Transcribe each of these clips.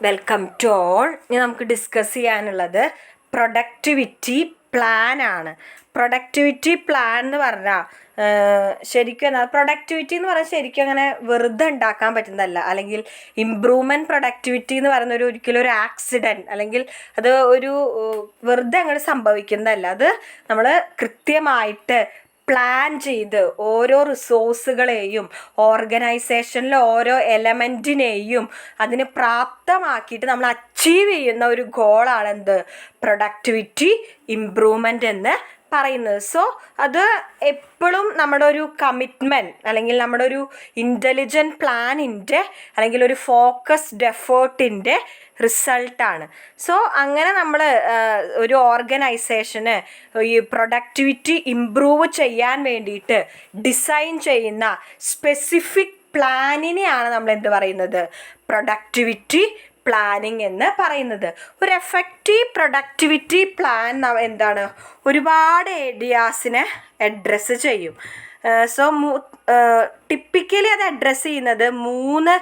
Welcome to all. ഇനി നമുക്ക് discuss ചെയ്യാനുള്ളത് പ്രൊഡക്ടിവിറ്റി പ്ലാൻ ആണ്. പ്രൊഡക്ടിവിറ്റി പ്ലാൻ എന്ന് പറഞ്ഞാൽ ശരിക്കും എന്താ പ്രൊഡക്ടിവിറ്റി എന്ന് പറഞ്ഞാൽ ശരിക്കും അങ്ങനെ വെറുതെ ഉണ്ടാക്കാൻ പറ്റുന്നതല്ല. അല്ലെങ്കിൽ ഇമ്പ്രൂവ്മെൻറ്റ് പ്രൊഡക്ടിവിറ്റി എന്ന് പറയുന്ന ഒരിക്കലും ഒരു ആക്സിഡൻറ്റ് അല്ലെങ്കിൽ അത് ഒരു വെറുതെ അങ്ങനെ സംഭവിക്കുന്നതല്ല. അത് നമ്മൾ കൃത്യമായിട്ട് പ്ലാൻ ചെയ്ത് ഓരോ റിസോഴ്സുകളെയും ഓർഗനൈസേഷനിലെ ഓരോ എലമെൻറ്റിനെയും അതിന് പ്രാപ്തമാക്കിയിട്ട് നമ്മൾ അച്ചീവ് ചെയ്യുന്ന ഒരു ഗോളാണ് എന്ത് പ്രൊഡക്ടിവിറ്റി ഇംപ്രൂവ്മെൻ്റ് എന്ന് പറയുന്നത്. സോ അത് എപ്പോഴും നമ്മുടെ ഒരു കമ്മിറ്റ്മെൻറ്റ് അല്ലെങ്കിൽ നമ്മുടെ ഒരു ഇൻ്റലിജൻറ്റ് പ്ലാനിൻ്റെ അല്ലെങ്കിൽ ഒരു ഫോക്കസ്ഡ് എഫേർട്ടിൻ്റെ റിസൾട്ടാണ്. സോ അങ്ങനെ നമ്മൾ ഒരു ഓർഗനൈസേഷന് ഈ പ്രൊഡക്ടിവിറ്റി ഇംപ്രൂവ് ചെയ്യാൻ വേണ്ടിയിട്ട് ഡിസൈൻ ചെയ്യുന്ന സ്പെസിഫിക് പ്ലാനിനെയാണ് നമ്മൾ എന്ത് പറയുന്നത് പ്രൊഡക്ടിവിറ്റി പ്ലാനിങ് എന്ന് പറയുന്നത്. ഒരു എഫക്റ്റീവ് പ്രൊഡക്ടിവിറ്റി പ്ലാൻ എന്താണ് ഒരുപാട് ഏരിയാസിനെ അഡ്രസ്സ് ചെയ്യും. സോ ടിപ്പിക്കലി അത് അഡ്രസ്സ് ചെയ്യുന്നത് 3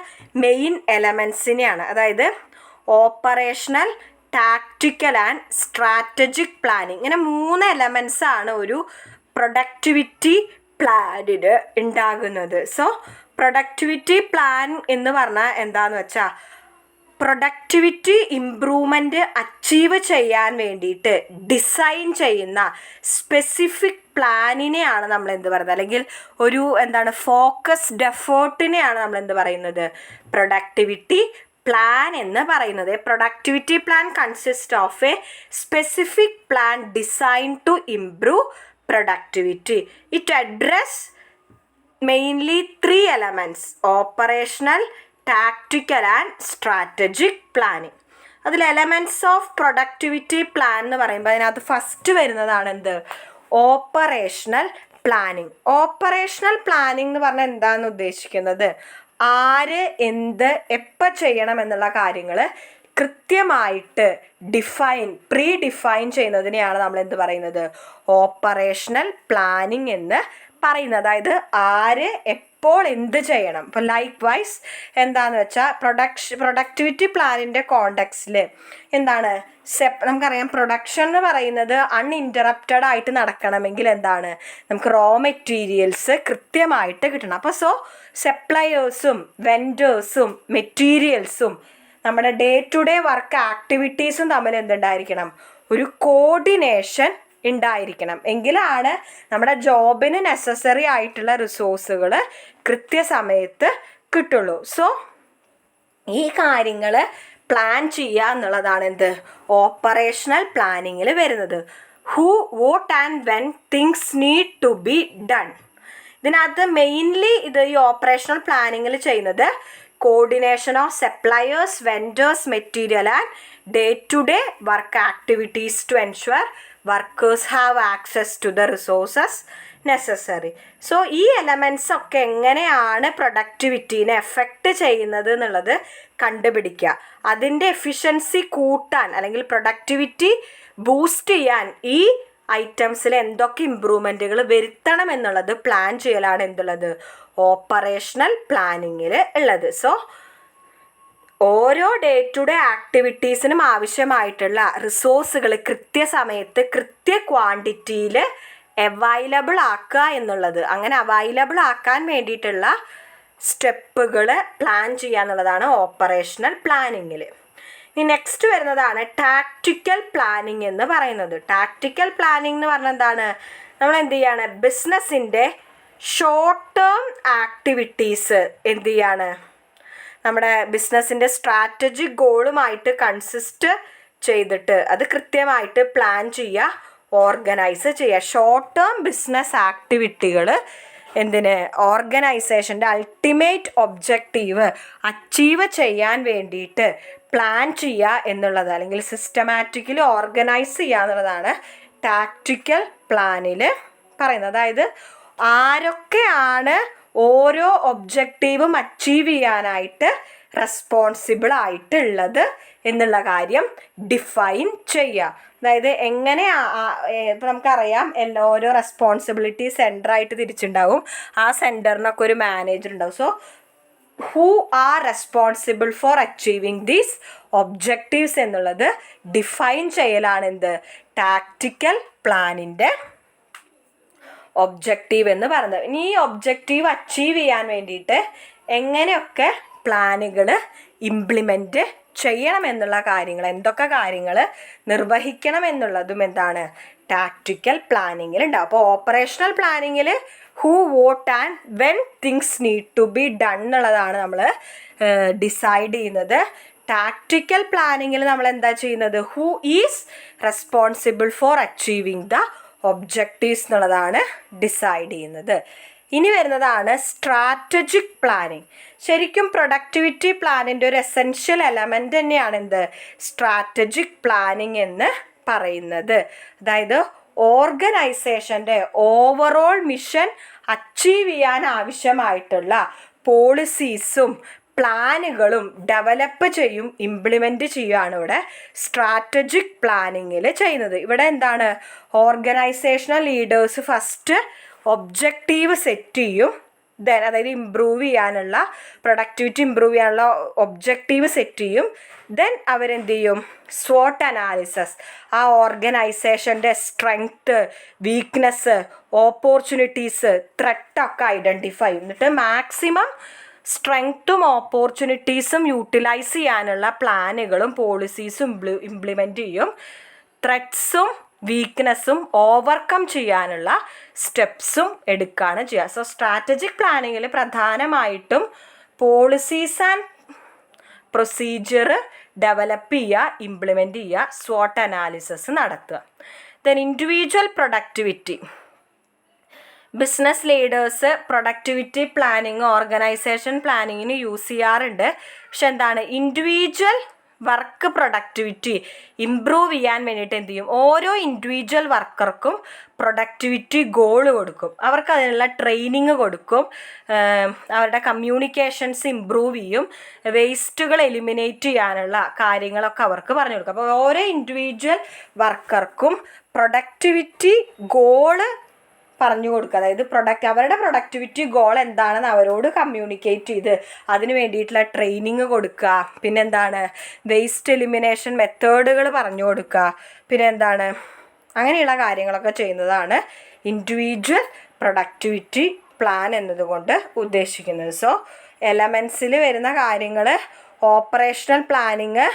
മെയിൻ എലമെൻസിനെയാണ്. അതായത് operational, tactical and strategic planning. ഇങ്ങനെ 3 എലമെൻസാണ് ഒരു പ്രൊഡക്ടിവിറ്റി പ്ലാനിന് ഉണ്ടാകുന്നത്. സോ പ്രൊഡക്ടിവിറ്റി പ്ലാൻ എന്ന് പറഞ്ഞാൽ എന്താണെന്ന് വെച്ചാൽ പ്രൊഡക്ടിവിറ്റി ഇംപ്രൂവ്മെൻറ്റ് അച്ചീവ് ചെയ്യാൻ വേണ്ടിയിട്ട് ഡിസൈൻ ചെയ്യുന്ന സ്പെസിഫിക് പ്ലാനിനെയാണ് നമ്മൾ എന്ത് പറയുന്നത്, അല്ലെങ്കിൽ ഒരു ഫോക്കസ്ഡ് എഫേർട്ടിനെയാണ് നമ്മൾ എന്ത് പറയുന്നത് പ്രൊഡക്ടിവിറ്റി പ്ലാൻ എന്ന് പറയുന്നത്. Productivity plan consist of a specific plan design to improve productivity. It address mainly 3 elements: operational, tactical and strategic planning. അതിൽ എലമെൻറ്റ്സ് ഓഫ് പ്രൊഡക്ടിവിറ്റി പ്ലാൻ എന്ന് പറയുമ്പോൾ അതിനകത്ത് ഫസ്റ്റ് വരുന്നതാണ് എന്ത് ഓപ്പറേഷണൽ പ്ലാനിങ്. ഓപ്പറേഷണൽ പ്ലാനിങ് എന്ന് പറഞ്ഞാൽ എന്താണെന്ന് ഉദ്ദേശിക്കുന്നത് ആര് എന്ത് എപ്പോൾ ചെയ്യണം എന്നുള്ള കാര്യങ്ങൾ കൃത്യമായിട്ട് പ്രീ ഡിഫൈൻ ചെയ്യുന്നതിനെയാണ് നമ്മൾ എന്ത് പറയുന്നത് ഓപ്പറേഷണൽ പ്ലാനിങ് എന്ന് പറയുന്നത്. അതായത് ആര് എപ്പോൾ എന്ത് ചെയ്യണം. ഇപ്പോൾ ലൈക്ക് വൈസ് എന്താണെന്ന് വെച്ചാൽ പ്രൊഡക്ടിവിറ്റി പ്ലാനിൻ്റെ കോണ്ടെക്സ്റ്റിൽ നമുക്കറിയാം പ്രൊഡക്ഷൻ എന്ന് പറയുന്നത് അൺഇൻറ്ററപ്റ്റഡ് ആയിട്ട് നടക്കണമെങ്കിൽ നമുക്ക് റോ മെറ്റീരിയൽസ് കൃത്യമായിട്ട് കിട്ടണം. അപ്പോൾ സപ്ലയേഴ്സും വെൻഡേഴ്സും മെറ്റീരിയൽസും നമ്മുടെ ഡേ ടു ഡേ വർക്ക് ആക്ടിവിറ്റീസും തമ്മിൽ എന്തുണ്ടായിരിക്കണം ഒരു കോർഡിനേഷൻ ഉണ്ടായിരിക്കണം. എങ്കിലാണ് നമ്മുടെ ജോബിന് നെസസറി ആയിട്ടുള്ള റിസോഴ്സുകൾ കൃത്യസമയത്ത് കിട്ടുള്ളൂ. സോ ഈ കാര്യങ്ങൾ പ്ലാൻ ചെയ്യുക എന്നുള്ളതാണ് എന്ത് ഓപ്പറേഷണൽ പ്ലാനിങ്ങിൽ വരുന്നത്. Who, what and when things need to be done. ഇതിനകത്ത് മെയിൻലി ഈ ഓപ്പറേഷണൽ പ്ലാനിങ്ങിൽ ചെയ്യുന്നത് coordination of suppliers, vendors, material and day-to-day work activities to ensure workers have access to the resources necessary. So ഈ elements ഒക്കെ എങ്ങനെയാണ് പ്രൊഡക്ടിവിറ്റീനെ effect ചെയ്യുന്നത് എന്നുള്ളത് കണ്ടുപിടിക്കുക. അതിൻ്റെ എഫിഷ്യൻസി കൂട്ടാൻ അല്ലെങ്കിൽ പ്രൊഡക്ടിവിറ്റി ബൂസ്റ്റ് ചെയ്യാൻ ഈ ഐറ്റംസിൽ എന്തൊക്കെ ഇമ്പ്രൂവ്മെൻറ്റുകൾ വരുത്തണം എന്നുള്ളത് പ്ലാൻ ചെയ്യലാണ് എന്തുള്ളത് ഓപ്പറേഷണൽ പ്ലാനിങ്ങിൽ ഉള്ളത്. സോ ഓരോ ഡേ ടു ഡേ ആക്ടിവിറ്റീസിനും ആവശ്യമായിട്ടുള്ള റിസോഴ്സുകൾ കൃത്യസമയത്ത് ക്വാണ്ടിറ്റിയിൽ അവൈലബിൾ ആക്കുക എന്നുള്ളത്, അങ്ങനെ അവൈലബിൾ ആക്കാൻ വേണ്ടിയിട്ടുള്ള സ്റ്റെപ്പുകൾ പ്ലാൻ ചെയ്യുക എന്നുള്ളതാണ് ഓപ്പറേഷണൽ പ്ലാനിങ്ങിൽ. ഇനി നെക്സ്റ്റ് വരുന്നതാണ് ടാക്റ്റിക്കൽ പ്ലാനിങ് എന്ന് പറയുന്നത്. ടാക്റ്റിക്കൽ പ്ലാനിങ് എന്ന് പറഞ്ഞാൽ നമ്മൾ എന്ത് ചെയ്യാണ് ബിസിനസ്സിൻ്റെ ഷോർട്ട് ടേം ആക്ടിവിറ്റീസ് നമ്മുടെ ബിസിനസ്സിൻ്റെ സ്ട്രാറ്റജിക് ഗോളുമായിട്ട് കൺസിസ്റ്റ് ചെയ്തിട്ട് അത് കൃത്യമായിട്ട് പ്ലാൻ ചെയ്യുക, ഓർഗനൈസ് ചെയ്യുക. ഷോർട്ട് ടേം ബിസിനസ് ആക്ടിവിറ്റികൾ ഓർഗനൈസേഷൻ്റെ അൾട്ടിമേറ്റ് ഒബ്ജക്റ്റീവ് അച്ചീവ് ചെയ്യാൻ വേണ്ടിയിട്ട് പ്ലാൻ ചെയ്യുക എന്നുള്ളത് അല്ലെങ്കിൽ സിസ്റ്റമാറ്റിക്കലി ഓർഗനൈസ് ചെയ്യുക എന്നുള്ളതാണ് ടാക്റ്റിക്കൽ പ്ലാനിൽ പറയുന്നത്. അതായത് ആരൊക്കെയാണ് ഓരോ ഒബ്ജക്റ്റീവും അച്ചീവ് ചെയ്യാനായിട്ട് റെസ്പോൺസിബിൾ ആയിട്ടുള്ളത് എന്നുള്ള കാര്യം ഡിഫൈൻ ചെയ്യുക. അതായത് എങ്ങനെ ഇപ്പം നമുക്കറിയാം ഓരോ റെസ്പോൺസിബിലിറ്റി സെൻറ്ററായിട്ട് തിരിച്ചുണ്ടാവും. ആ സെൻറ്ററിനൊക്കെ ഒരു മാനേജർ ഉണ്ടാവും. So who are responsible for achieving these objectives എന്നുള്ളത് ഡിഫൈൻ ചെയ്യലാണ് എന്ത് ടാക്റ്റിക്കൽ പ്ലാനിൻ്റെ ഒബ്ജക്റ്റീവ് എന്ന് പറയുന്നത്. ഇനി ഈ ഒബ്ജക്റ്റീവ് അച്ചീവ് ചെയ്യാൻ വേണ്ടിയിട്ട് എങ്ങനെയൊക്കെ പ്ലാനുകൾ ഇംപ്ലിമെൻറ്റ് ചെയ്യണം എന്നുള്ള കാര്യങ്ങൾ, എന്തൊക്കെ കാര്യങ്ങൾ നിർവഹിക്കണം എന്നുള്ളതും എന്താണ് ടാക്റ്റിക്കൽ പ്ലാനിങ്ങിൽ ഉണ്ടാവും. അപ്പോൾ ഓപ്പറേഷണൽ പ്ലാനിങ്ങിൽ who what and when things need to be done എന്നുള്ളതാണ് നമ്മൾ ഡിസൈഡ് ചെയ്യുന്നത്. ടാക്റ്റിക്കൽ പ്ലാനിങ്ങിൽ നമ്മൾ എന്താ ചെയ്യുന്നത്, who is responsible for achieving the objectives എന്നുള്ളതാണ് ഡിസൈഡ് ചെയ്യുന്നത്. ഇനി വരുന്നതാണ് സ്ട്രാറ്റജിക് പ്ലാനിങ്. ശരിക്കും പ്രൊഡക്ടിവിറ്റി പ്ലാനിൻ്റെ ഒരു എസെൻഷ്യൽ എലമെൻ്റ് തന്നെയാണ് എന്ത് സ്ട്രാറ്റജിക് പ്ലാനിങ് എന്ന് പറയുന്നത്. അതായത് ഓർഗനൈസേഷൻ്റെ ഓവറോൾ മിഷൻ അച്ചീവ് ചെയ്യാൻ ആവശ്യമായിട്ടുള്ള പോളിസീസും പ്ലാനുകളും ഡെവലപ്പ് ചെയ്യും, ഇംപ്ലിമെൻറ്റ് ചെയ്യുകയാണ് ഇവിടെ സ്ട്രാറ്റജിക് പ്ലാനിങ്ങിൽ ചെയ്യുന്നത്. ഇവിടെ എന്താണ് organisational leaders first objective set ചെയ്യും, ദെൻ അതായത് ഇമ്പ്രൂവ് ചെയ്യാനുള്ള പ്രൊഡക്ടിവിറ്റി ഇമ്പ്രൂവ് ചെയ്യാനുള്ള ഒബ്ജക്റ്റീവ് സെറ്റ് ചെയ്യും, ദെൻ അവരെന്ത് ചെയ്യും SWOT അനാലിസിസ്, ആ ഓർഗനൈസേഷൻ്റെ സ്ട്രെങ്ത്ത്, വീക്ക്നെസ്, ഓപ്പർച്യൂണിറ്റീസ്, ത്രെട്ടൊക്കെ ഐഡൻറ്റിഫൈ ചെയ്യും. എന്നിട്ട് മാക്സിമം സ്ട്രെങ്ത്തും ഓപ്പർച്യൂണിറ്റീസും യൂട്ടിലൈസ് ചെയ്യാനുള്ള പ്ലാനുകളും പോളിസീസും ഇംപ്ലിമെൻറ്റ് ചെയ്യും. ത്രെറ്റ്സും വീക്ക്നെസ്സും ഓവർകം ചെയ്യാനുള്ള സ്റ്റെപ്സും എടുക്കുകയാണ് ചെയ്യുക. സോ സ്ട്രാറ്റജിക് പ്ലാനിങ്ങിൽ പ്രധാനമായിട്ടും പോളിസീസ് ആൻഡ് പ്രൊസീജിയർ ഡെവലപ്പ് ചെയ്യുക, ഇംപ്ലിമെൻറ്റ് ചെയ്യുക, SWOT അനാലിസിസ് നടത്തുക. Then individual productivity. Business leaders productivity planning organisation പ്ലാനിങ്ങിന് യൂസ് ചെയ്യാറുണ്ട്. പക്ഷെ എന്താണ് ഇൻഡിവിജ്വൽ വർക്ക് പ്രൊഡക്ടിവിറ്റി ഇമ്പ്രൂവ് ചെയ്യാൻ വേണ്ടിയിട്ട് എന്ത് ചെയ്യും, ഓരോ ഇൻഡിവിജ്വൽ വർക്കർക്കും പ്രൊഡക്ടിവിറ്റി ഗോൾ കൊടുക്കും, അവർക്ക് അതിനുള്ള ട്രെയിനിങ് കൊടുക്കും, അവരുടെ കമ്മ്യൂണിക്കേഷൻസ് ഇമ്പ്രൂവ് ചെയ്യും, വേസ്റ്റുകൾ എലിമിനേറ്റ് ചെയ്യാനുള്ള കാര്യങ്ങളൊക്കെ അവർക്ക് പറഞ്ഞു കൊടുക്കും. അപ്പോൾ ഓരോ ഇൻഡിവിജ്വൽ വർക്കർക്കും പ്രൊഡക്ടിവിറ്റി ഗോള് പറഞ്ഞു കൊടുക്കുക. അതായത് അവരുടെ പ്രൊഡക്ടിവിറ്റി ഗോൾ എന്താണെന്ന് അവരോട് കമ്മ്യൂണിക്കേറ്റ് ചെയ്ത് അതിന് വേണ്ടിയിട്ടുള്ള ട്രെയിനിങ് കൊടുക്കുക. പിന്നെന്താണ് വേസ്റ്റ് എലിമിനേഷൻ മെത്തേഡുകൾ പറഞ്ഞു കൊടുക്കുക. പിന്നെന്താണ് അങ്ങനെയുള്ള കാര്യങ്ങളൊക്കെ ചെയ്യുന്നതാണ് ഇൻഡിവിജ്വൽ പ്രൊഡക്ടിവിറ്റി പ്ലാൻ എന്നതുകൊണ്ട് ഉദ്ദേശിക്കുന്നത്. സോ എലമെൻസിൽ വരുന്ന കാര്യങ്ങൾ operational planning,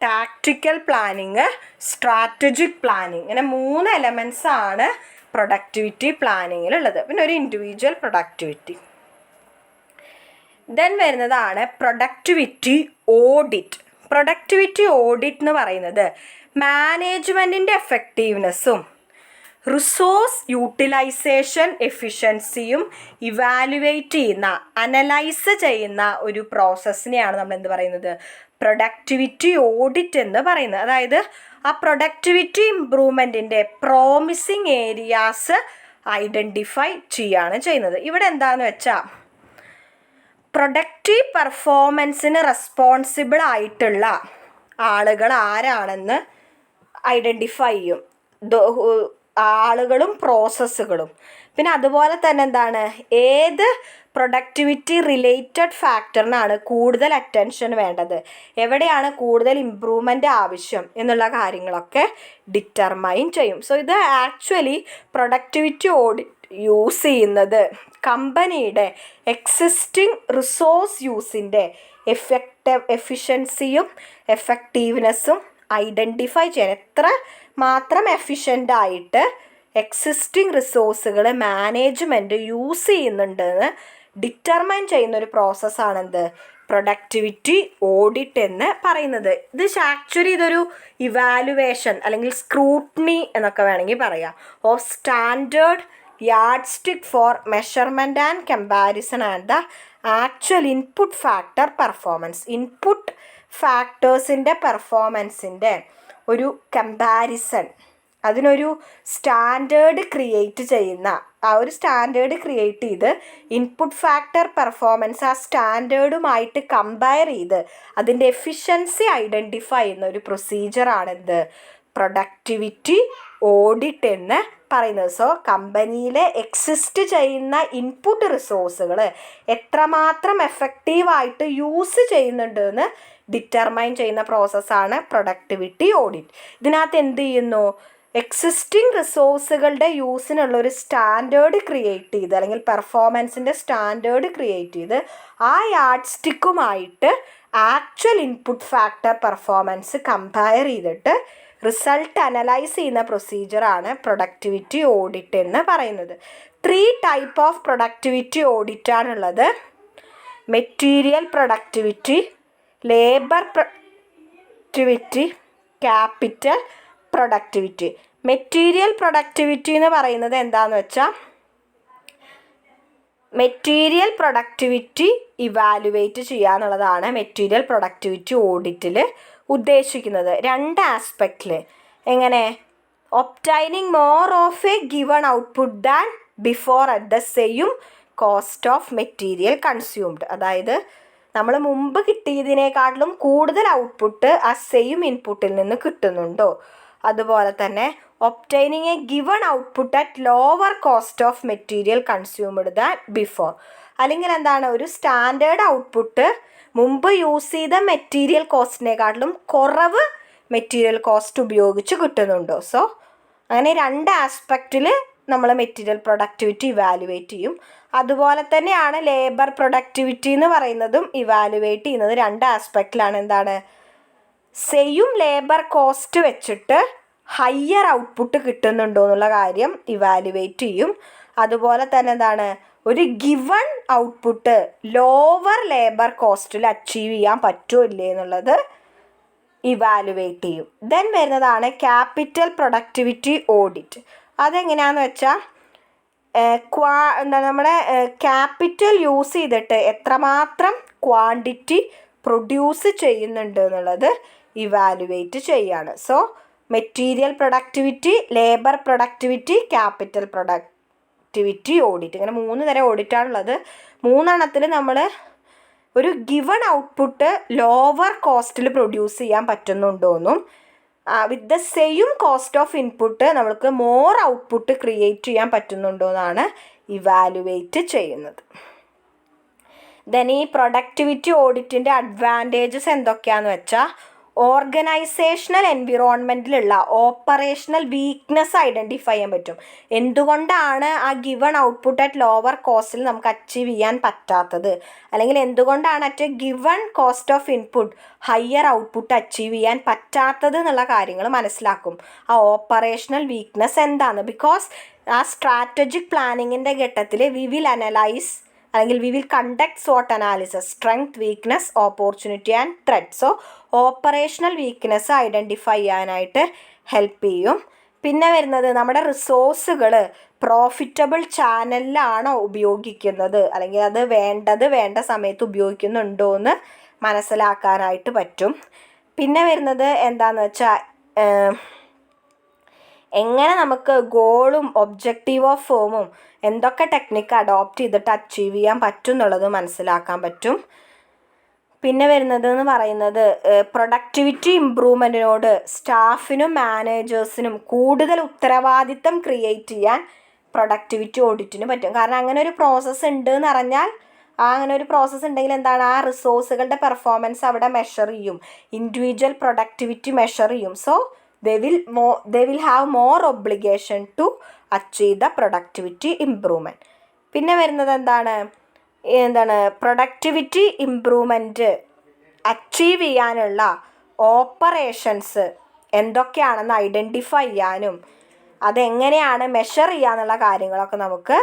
tactical planning, strategic planning, ഇങ്ങനെ 3 എലമെൻസ് ആണ് പ്രൊഡക്ടിവിറ്റി പ്ലാനിങ്ങിലുള്ളത്. പിന്നെ ഒരു ഇൻഡിവിജ്വൽ പ്രൊഡക്ടിവിറ്റി. ദെൻ വരുന്നതാണ് പ്രൊഡക്ടിവിറ്റി ഓഡിറ്റ്. പ്രൊഡക്ടിവിറ്റി ഓഡിറ്റ് എന്ന് പറയുന്നത് മാനേജ്മെൻറ്റിൻ്റെ എഫക്റ്റീവ്നെസ്സും റിസോഴ്സ് യൂട്ടിലൈസേഷൻ എഫിഷ്യൻസിയും ഇവാലുവേറ്റ് ചെയ്യുന്ന, അനലൈസ് ചെയ്യുന്ന ഒരു പ്രോസസ്സിനെയാണ് നമ്മൾ എന്ത് പറയുന്നത് പ്രൊഡക്ടിവിറ്റി ഓഡിറ്റ് എന്ന് പറയുന്നത്. അതായത് ആ പ്രൊഡക്ടിവിറ്റി ഇംപ്രൂവ്മെൻറ്റിൻ്റെ പ്രോമിസിങ് ഏരിയാസ് ഐഡൻറ്റിഫൈ ചെയ്യുകയാണ് ചെയ്യുന്നത്. ഇവിടെ എന്താണെന്ന് വെച്ചാൽ പ്രൊഡക്റ്റീവ് പെർഫോമൻസിന് റെസ്പോൺസിബിൾ ആയിട്ടുള്ള ആളുകൾ ആരാണെന്ന് ഐഡൻറ്റിഫൈ ചെയ്യും, ആളുകളും പ്രോസസ്സുകളും. പിന്നെ അതുപോലെ തന്നെ എന്താണ് ഏത് പ്രൊഡക്ടിവിറ്റി റിലേറ്റഡ് ഫാക്ടറിനാണ് കൂടുതൽ അറ്റൻഷൻ വേണ്ടത്, എവിടെയാണ് കൂടുതൽ ഇമ്പ്രൂവ്മെൻ്റ് ആവശ്യം എന്നുള്ള കാര്യങ്ങളൊക്കെ ഡിറ്റർമൈൻ ചെയ്യും. സോ ഇത് ആക്ച്വലി പ്രൊഡക്ടിവിറ്റി ഓഡിറ്റ് യൂസ് ചെയ്യുന്നത് കമ്പനിയുടെ എക്സിസ്റ്റിംഗ് റിസോഴ്സ് യൂസിൻ്റെ എഫിഷ്യൻസിയും എഫക്റ്റീവ്നെസ്സും ഐഡൻറ്റിഫൈ ചെയ്യാൻ, എത്ര മാത്രം എഫിഷ്യൻ്റായിട്ട് എക്സിസ്റ്റിംഗ് റിസോഴ്സുകൾ മാനേജ്മെൻറ്റ് യൂസ് ചെയ്യുന്നുണ്ടെന്ന് ഡിറ്റർമൈൻ ചെയ്യുന്ന ഒരു പ്രോസസ്സാണെന്ത് പ്രൊഡക്ടിവിറ്റി ഓഡിറ്റ് എന്ന് പറയുന്നത്. ഇത് ആക്ച്വലി ഇതൊരു ഇവാലുവേഷൻ അല്ലെങ്കിൽ സ്ക്രൂട്ടനി എന്നൊക്കെ വേണമെങ്കിൽ പറയാം of standard yardstick for measurement and comparison and the actual input factor performance. Input ഫാക്ടേഴ്സിൻ്റെ പെർഫോമൻസിൻ്റെ ഒരു കമ്പാരിസൺ, അതിനൊരു സ്റ്റാൻഡേർഡ് ക്രിയേറ്റ് ചെയ്യുന്ന, ആ ഒരു സ്റ്റാൻഡേർഡ് ക്രിയേറ്റ് ചെയ്ത് ഇൻപുട്ട് ഫാക്ടർ പെർഫോമൻസ് ആ സ്റ്റാൻഡേർഡുമായിട്ട് കമ്പയർ ചെയ്ത് അതിൻ്റെ എഫിഷ്യൻസി ഐഡൻറ്റിഫൈ ചെയ്യുന്ന ഒരു പ്രൊസീജിയറാണെന്ത് പ്രൊഡക്ടിവിറ്റി ഓഡിറ്റ് എന്ന് പറയുന്നത്. സോ കമ്പനിയിൽ എക്സിസ്റ്റ് ചെയ്യുന്ന ഇൻപുട്ട് റിസോഴ്സുകൾ എത്രമാത്രം എഫക്റ്റീവായിട്ട് യൂസ് ചെയ്യുന്നുണ്ട് എന്ന് ഡിറ്റർമൈൻ ചെയ്യുന്ന പ്രോസസ്സാണ് പ്രൊഡക്ടിവിറ്റി ഓഡിറ്റ്. ഇതിനകത്ത് എന്ത് ചെയ്യുന്നു, എക്സിസ്റ്റിംഗ് റിസോഴ്സുകളുടെ യൂസിനുള്ള ഒരു സ്റ്റാൻഡേർഡ് ക്രിയേറ്റ് ചെയ്ത്, അല്ലെങ്കിൽ പെർഫോമൻസിൻ്റെ സ്റ്റാൻഡേർഡ് ക്രിയേറ്റ് ചെയ്ത് ആ യാർഡ് സ്റ്റിക്കുമായിട്ട് actual input factor performance compare ചെയ്തിട്ട് റിസൾട്ട് അനലൈസ് ചെയ്യുന്ന പ്രൊസീജിയറാണ് പ്രൊഡക്ടിവിറ്റി ഓഡിറ്റ് എന്ന് പറയുന്നത്. 3 ടൈപ്പ് ഓഫ് പ്രൊഡക്ടിവിറ്റി ഓഡിറ്റാണുള്ളത്. Material productivity, labour productivity, capital productivity. Material productivity എന്ന് പറയുന്നത് എന്താണെന്ന് വെച്ചാൽ, മെറ്റീരിയൽ പ്രൊഡക്ടിവിറ്റി ഇവാലുവേറ്റ് ചെയ്യുക എന്നുള്ളതാണ് മെറ്റീരിയൽ പ്രൊഡക്ടിവിറ്റി ഓഡിറ്റിൽ ഉദ്ദേശിക്കുന്നത്. 2 ആസ്പെക്റ്റിൽ. എങ്ങനെ? Obtaining more of a given output than before at the same cost of material consumed. അതായത് നമ്മൾ മുമ്പ് കിട്ടിയതിനേക്കാട്ടിലും കൂടുതൽ ഔട്ട്പുട്ട് ആ സെയിം ഇൻപുട്ടിൽ നിന്ന് കിട്ടുന്നുണ്ടോ. അതുപോലെ തന്നെ obtaining a given output at lower cost of material consumed than before. അല്ലെങ്കിൽ എന്താണ്, ഒരു സ്റ്റാൻഡേർഡ് ഔട്ട്പുട്ട് മുമ്പ് യൂസ് ചെയ്ത മെറ്റീരിയൽ കോസ്റ്റിനേക്കാട്ടിലും കുറവ് മെറ്റീരിയൽ കോസ്റ്റ് ഉപയോഗിച്ച് കിട്ടുന്നുണ്ടോ. സോ അങ്ങനെ 2 ആസ്പെക്റ്റിൽ നമ്മൾ മെറ്റീരിയൽ പ്രൊഡക്ടിവിറ്റി ഇവാലുവേറ്റ് ചെയ്യും. അതുപോലെ തന്നെയാണ് ലേബർ പ്രൊഡക്ടിവിറ്റി എന്ന് പറയുന്നതും ഇവാലുവേറ്റ് ചെയ്യുന്നത് 2 ആസ്പെക്റ്റിലാണ്. എന്താണ്, സെയിം ലേബർ കോസ്റ്റ് വെച്ചിട്ട് ഹയ്യർ ഔട്ട്പുട്ട് കിട്ടുന്നുണ്ടോ എന്നുള്ള കാര്യം ഇവാലുവേറ്റ് ചെയ്യും. അതുപോലെ തന്നെ എന്താണ്, ഒരു ഗിവൺ ഔട്ട്പുട്ട് ലോവർ ലേബർ കോസ്റ്റിൽ അച്ചീവ് ചെയ്യാൻ പറ്റുമോ ഇല്ലേ എന്നുള്ളത് ഇവാലുവേറ്റ് ചെയ്യും. ദെൻ വരുന്നതാണ് ക്യാപിറ്റൽ പ്രൊഡക്ടിവിറ്റി ഓഡിറ്റ്. അതെങ്ങനെയാണെന്ന് വെച്ചാൽ, നമ്മുടെ ക്യാപിറ്റൽ യൂസ് ചെയ്തിട്ട് എത്രമാത്രം ക്വാണ്ടിറ്റി പ്രൊഡ്യൂസ് ചെയ്യുന്നുണ്ട് എന്നുള്ളത് ഇവാലുവേറ്റ് ചെയ്യാണ്. So material productivity, labour productivity, capital productivity audit, ഇങ്ങനെ 3 തരം ഓഡിറ്റാണുള്ളത്. 3 നമ്മൾ ഒരു ഗിവൺ ഔട്ട്പുട്ട് ലോവർ കോസ്റ്റിൽ പ്രൊഡ്യൂസ് ചെയ്യാൻ പറ്റുന്നുണ്ടോയെന്നും with the same cost of input നമ്മൾക്ക് മോർ ഔട്ട്പുട്ട് ക്രിയേറ്റ് ചെയ്യാൻ പറ്റുന്നുണ്ടോ എന്നാണ് ഇവാലുവേറ്റ് ചെയ്യുന്നത്. ദെൻ ഈ പ്രൊഡക്ടിവിറ്റി ഓഡിറ്റിൻ്റെ അഡ്വാൻറ്റേജസ് എന്തൊക്കെയാണെന്ന് വെച്ചാൽ, ഓർഗനൈസേഷണൽ എൻവിറോൺമെൻറ്റിലുള്ള ഓപ്പറേഷണൽ വീക്ക്നെസ് ഐഡൻറ്റിഫൈ ചെയ്യാൻ പറ്റും. എന്തുകൊണ്ടാണ് ആ ഗിവൺ ഔട്ട്പുട്ട് അറ്റ് ലോവർ കോസ്റ്റിൽ നമുക്ക് അച്ചീവ് ചെയ്യാൻ പറ്റാത്തത്, അല്ലെങ്കിൽ എന്തുകൊണ്ടാണ് at given cost of input higher output achieve ചെയ്യാൻ പറ്റാത്തത് എന്നുള്ള കാര്യങ്ങൾ മനസ്സിലാക്കും. ആ ഓപ്പറേഷണൽ വീക്ക്നെസ് എന്താണ്. ബിക്കോസ് ആ സ്ട്രാറ്റജിക് പ്ലാനിങ്ങിൻ്റെ ഘട്ടത്തിൽ വി വിൽ അനലൈസ്, അല്ലെങ്കിൽ we will conduct SWOT analysis, strength, weakness, opportunity and threat. So operational weakness identify ചെയ്യാനായിട്ട് ഹെൽപ്പ് ചെയ്യും. പിന്നെ വരുന്നത്, നമ്മുടെ റിസോഴ്സുകൾ പ്രോഫിറ്റബിൾ ചാനലിലാണോ ഉപയോഗിക്കുന്നത്, അല്ലെങ്കിൽ അത് വേണ്ട സമയത്ത് ഉപയോഗിക്കുന്നുണ്ടോ എന്ന് മനസ്സിലാക്കാനായിട്ട് പറ്റും. പിന്നെ വരുന്നത് എന്താണെന്ന് വെച്ചാൽ, എങ്ങനെ നമുക്ക് ഗോളും ഒബ്ജക്റ്റീവ് ഓഫ് ഫേമും എന്തൊക്കെ ടെക്നിക്ക് അഡോപ്റ്റ് ചെയ്തിട്ട് അച്ചീവ് ചെയ്യാൻ പറ്റും എന്നുള്ളത് മനസ്സിലാക്കാൻ പറ്റും. പിന്നെ വരുന്നത് എന്ന് പറയുന്നത്, പ്രൊഡക്ടിവിറ്റി ഇമ്പ്രൂവ്മെൻറ്റിനോട് സ്റ്റാഫിനും മാനേജേഴ്സിനും കൂടുതൽ ഉത്തരവാദിത്തം ക്രിയേറ്റ് ചെയ്യാൻ പ്രൊഡക്ടിവിറ്റി ഓഡിറ്റിന് പറ്റും. കാരണം അങ്ങനെ ഒരു പ്രോസസ്സ് ഉണ്ട് എന്ന് അറിഞ്ഞാൽ, അങ്ങനെ ഒരു പ്രോസസ്സ് ഉണ്ടെങ്കിൽ എന്താണ്, ആ റിസോഴ്സുകളുടെ പെർഫോമൻസ് അവിടെ മെഷർ ചെയ്യും, ഇൻഡിവിജ്വൽ പ്രൊഡക്ടിവിറ്റി മെഷർ ചെയ്യും. So they will have more obligation to achieve the productivity improvement. പിന്നെ വരുന്നത് എന്താണ് പ്രൊഡക്ടിവിറ്റി ഇമ്പ്രൂവ്മെൻറ്റ് അച്ചീവ് ചെയ്യാനുള്ള ഓപ്പറേഷൻസ് എന്തൊക്കെയാണെന്ന് ഐഡൻറ്റിഫൈ ചെയ്യാനും അതെങ്ങനെയാണ് മെഷർ ചെയ്യാന്നുള്ള കാര്യങ്ങളൊക്കെ നമുക്ക്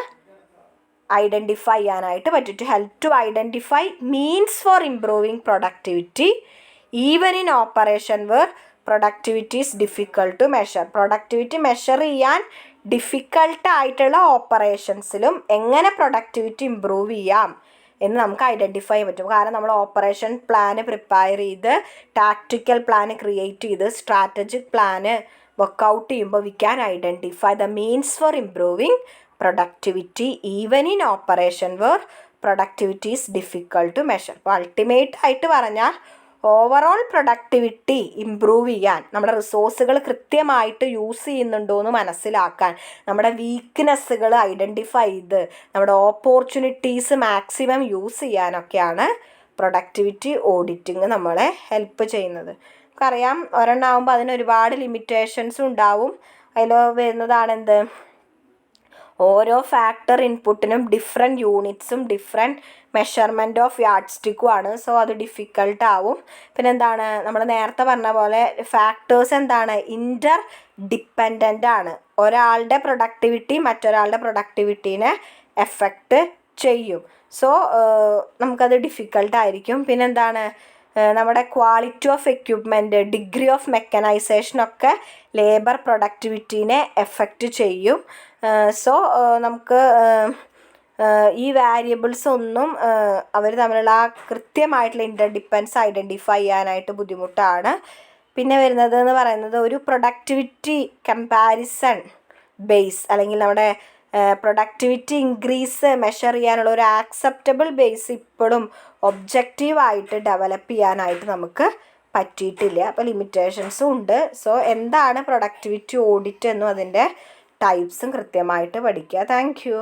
ഐഡൻറ്റിഫൈ ചെയ്യാനായിട്ട് പറ്റും. To help to identify means for improving productivity even in operation where productivity is difficult to measure. Productivity measure ചെയ്യാൻ ഡിഫിക്കൾട്ടായിട്ടുള്ള ഓപ്പറേഷൻസിലും എങ്ങനെ പ്രൊഡക്ടിവിറ്റി ഇമ്പ്രൂവ് ചെയ്യാം എന്ന് നമുക്ക് ഐഡൻറ്റിഫൈ ചെയ്യാൻ പറ്റും. കാരണം നമ്മൾ ഓപ്പറേഷൻ പ്ലാന് പ്രിപ്പയർ ചെയ്ത്, ടാക്ടിക്കൽ പ്ലാന് ക്രിയേറ്റ് ചെയ്ത്, സ്ട്രാറ്റജിക് പ്ലാന് വർക്കൗട്ട് ചെയ്യുമ്പോൾ we can identify the means for improving productivity even in operation where productivity is difficult to measure. അപ്പോൾ അൾട്ടിമേറ്റ് ആയിട്ട് പറഞ്ഞാൽ ഓവറോൾ പ്രൊഡക്ടിവിറ്റി ഇമ്പ്രൂവ് ചെയ്യാൻ, നമ്മുടെ റിസോഴ്സുകൾ കൃത്യമായിട്ട് യൂസ് ചെയ്യുന്നുണ്ടോ എന്ന് മനസ്സിലാക്കാൻ, നമ്മുടെ വീക്ക്നെസ്സുകൾ ഐഡൻറ്റിഫൈ ചെയ്ത് നമ്മുടെ ഓപ്പർച്യൂണിറ്റീസ് മാക്സിമം യൂസ് ചെയ്യാനൊക്കെയാണ് പ്രൊഡക്ടിവിറ്റി ഓഡിറ്റിങ് നമ്മളെ ഹെൽപ്പ് ചെയ്യുന്നത്. നമുക്കറിയാം ഒരെണ്ണമാകുമ്പോൾ അതിന് ഒരുപാട് ലിമിറ്റേഷൻസും ഉണ്ടാവും. അതിൽ വരുന്നതാണ് എന്ത്, ഓരോ ഫാക്ടർ ഇൻപുട്ടിനും ഡിഫറെൻറ്റ് യൂണിറ്റ്സും ഡിഫറെൻറ്റ് മെഷർമെൻറ്റ് ഓഫ് യാർഡ് സ്റ്റിക്കും ആണ്. സോ അത് ഡിഫിക്കൾട്ട് ആവും. പിന്നെ എന്താണ്, നമ്മൾ നേരത്തെ പറഞ്ഞ പോലെ ഫാക്ടേഴ്സ് എന്താണ്, ഇൻ്റർ ഡിപ്പെൻഡൻ്റ് ആണ്. ഒരാളുടെ പ്രൊഡക്ടിവിറ്റി മറ്റൊരാളുടെ പ്രൊഡക്ടിവിറ്റീനെ എഫക്റ്റ് ചെയ്യും. സോ നമുക്കത് ഡിഫിക്കൾട്ടായിരിക്കും. പിന്നെന്താണ്, നമ്മുടെ quality of equipment, degree of മെക്കനൈസേഷനൊക്കെ ലേബർ പ്രൊഡക്ടിവിറ്റീനെ എഫക്റ്റ് ചെയ്യും. സോ നമുക്ക് ഈ വാരിയബിൾസ് ഒന്നും അവർ തമ്മിലുള്ള ആ കൃത്യമായിട്ടുള്ള ഇൻ്റർഡിപ്പെൻസ് ഐഡൻറ്റിഫൈ ചെയ്യാനായിട്ട് ബുദ്ധിമുട്ടാണ്. പിന്നെ വരുന്നത് എന്ന് പറയുന്നത് ഒരു പ്രൊഡക്ടിവിറ്റി കമ്പാരിസൺ ബേസ്, അല്ലെങ്കിൽ നമ്മുടെ പ്രൊഡക്ടിവിറ്റി ഇൻക്രീസ് മെഷർ ചെയ്യാനുള്ള ഒരു ആക്സെപ്റ്റബിൾ ബേസ് ഇപ്പോഴും ഒബ്ജക്റ്റീവായിട്ട് ഡെവലപ്പ് ചെയ്യാനായിട്ട് നമുക്ക് പറ്റിയിട്ടില്ല. അപ്പോൾ ലിമിറ്റേഷൻസും ഉണ്ട്. സോ എന്താണ് പ്രൊഡക്ടിവിറ്റി ഓഡിറ്റ് എന്നും അതിൻ്റെ ടൈപ്സും കൃത്യമായിട്ട് പഠിക്കുക. Thank you.